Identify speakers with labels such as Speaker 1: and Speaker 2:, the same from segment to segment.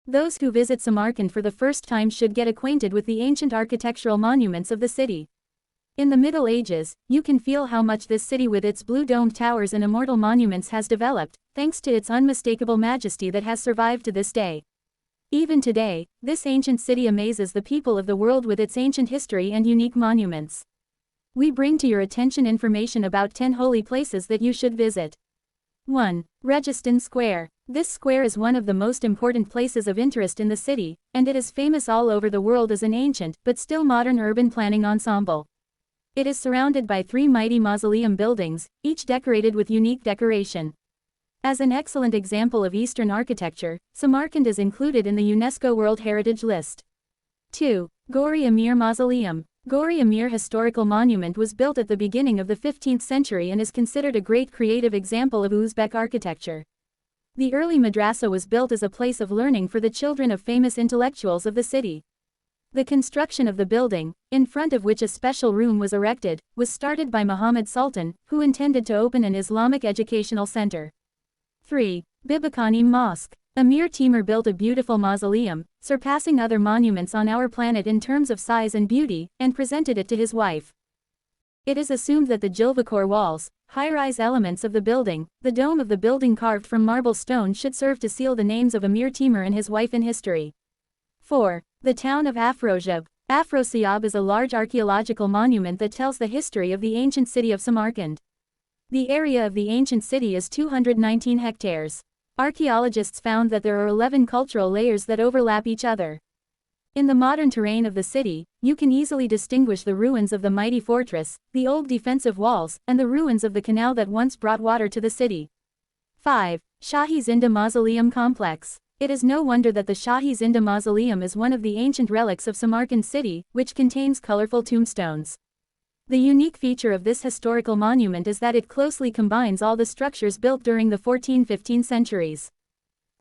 Speaker 1: Those who visit Samarkand for the first time should get acquainted with the ancient architectural monuments of the city. In the Middle Ages, you can feel how much this city with its blue-domed towers and immortal monuments has developed, thanks to its unmistakable majesty that has survived to this day. Even today, this ancient city amazes the people of the world with its ancient history and unique monuments. We bring to your attention information about 10 holy places that you should visit. 1. Registan Square. This square is one of the most important places of interest in the city, and it is famous all over the world as an ancient, but still modern urban planning ensemble. It is surrounded by 3 mighty mausoleum buildings, each decorated with unique decoration. As an excellent example of Eastern architecture, Samarkand is included in the UNESCO World Heritage List. 2. Gori Emir Mausoleum. Gori Emir Historical Monument was built at the beginning of the 15th century and is considered a great creative example of Uzbek architecture. The early madrasa was built as a place of learning for the children of famous intellectuals of the city. The construction of the building, in front of which a special room was erected, was started by Muhammad Sultan, who intended to open an Islamic educational center. 3. Bibikhani Mosque. Emir Timur built a beautiful mausoleum, surpassing other monuments on our planet in terms of size and beauty, and presented it to his wife. It is assumed that the Jilvakhor walls, high-rise elements of the building, the dome of the building carved from marble stone should serve to seal the names of Emir Timur and his wife in history. 4. The town of Afrosiab. Afrosiab is a large archaeological monument that tells the history of the ancient city of Samarkand. The area of the ancient city is 219 hectares. Archaeologists found that there are 11 cultural layers that overlap each other. In the modern terrain of the city, you can easily distinguish the ruins of the mighty fortress, the old defensive walls, and the ruins of the canal that once brought water to the city. 5. Shahi Zinda Mausoleum Complex. It is no wonder that the Shahi Zinda Mausoleum is one of the ancient relics of Samarkand city, which contains colorful tombstones. The unique feature of this historical monument is that it closely combines all the structures built during the 14-15 centuries.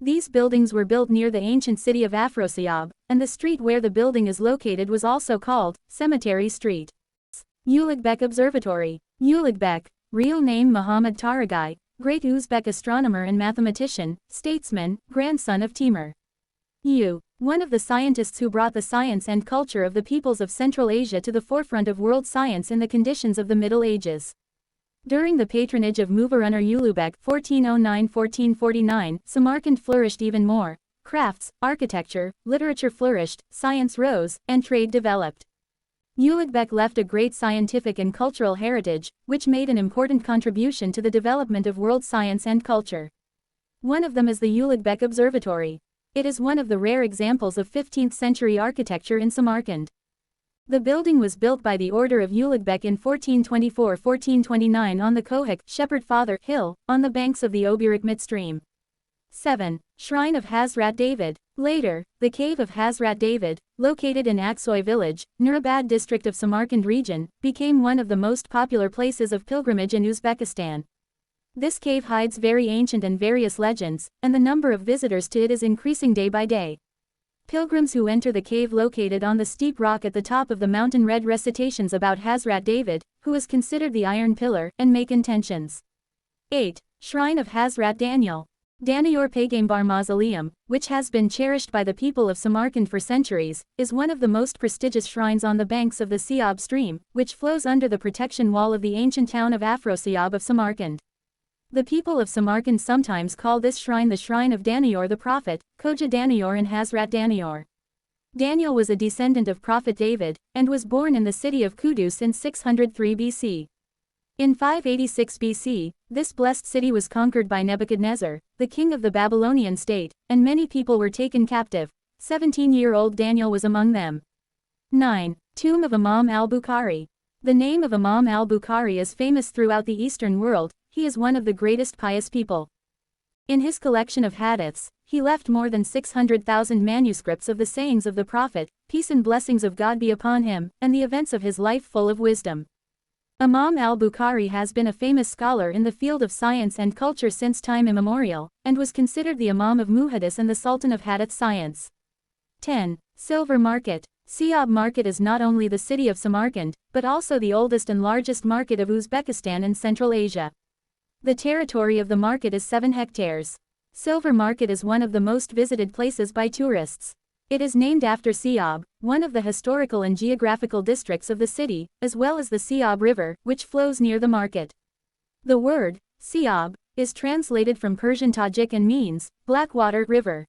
Speaker 1: These buildings were built near the ancient city of Afrosiab, and the street where the building is located was also called Cemetery Street. Ulugbek Observatory. Ulugbek, real name Muhammad Taragai, great Uzbek astronomer and mathematician, statesman, grandson of Timur. One of the scientists who brought the science and culture of the peoples of Central Asia to the forefront of world science in the conditions of the Middle Ages. During the patronage of Muvarunur Ulugbek 1409-1449, Samarkand flourished even more. Crafts, architecture, literature flourished, science rose, and trade developed. Ulugbek left a great scientific and cultural heritage, which made an important contribution to the development of world science and culture. One of them is the Ulugbek Observatory. It is one of the rare examples of 15th-century architecture in Samarkand. The building was built by the order of Ulugbek in 1424-1429 on the Kohak Shepherd Father Hill, on the banks of the Obirakmit stream. 7. Shrine of Hazrat David. Later, the Cave of Hazrat David, located in Aksoy village, Nurabad district of Samarkand region, became one of the most popular places of pilgrimage in Uzbekistan. This cave hides very ancient and various legends, and the number of visitors to it is increasing day by day. Pilgrims who enter the cave located on the steep rock at the top of the mountain read recitations about Hazrat David, who is considered the Iron Pillar, and make intentions. 8. Shrine of Hazrat Daniel. Danior Paygambar Mausoleum, which has been cherished by the people of Samarkand for centuries, is one of the most prestigious shrines on the banks of the Siab stream, which flows under the protection wall of the ancient town of Afrosiab of Samarkand. The people of Samarkand sometimes call this shrine the Shrine of Danior the Prophet, Khoja Danior and Hazrat Danior. Daniel was a descendant of Prophet David, and was born in the city of Kudus in 603 BC. In 586 BC, this blessed city was conquered by Nebuchadnezzar, the king of the Babylonian state, and many people were taken captive. 17-year-old Daniel was among them. 9. Tomb of Imam al-Bukhari. The name of Imam al-Bukhari is famous throughout the Eastern world. He is one of the greatest pious people. In his collection of hadiths, he left more than 600,000 manuscripts of the sayings of the Prophet, peace and blessings of God be upon him, and the events of his life full of wisdom. Imam al-Bukhari has been a famous scholar in the field of science and culture since time immemorial, and was considered the Imam of Muhaddis and the Sultan of Hadith science. 10. Silver Market. Siab Market is not only the city of Samarkand, but also the oldest and largest market of Uzbekistan and Central Asia. The territory of the market is 7 hectares. Silver Market is one of the most visited places by tourists. It is named after Siab, one of the historical and geographical districts of the city, as well as the Siab River, which flows near the market. The word, Siab, is translated from Persian Tajik and means, Blackwater River.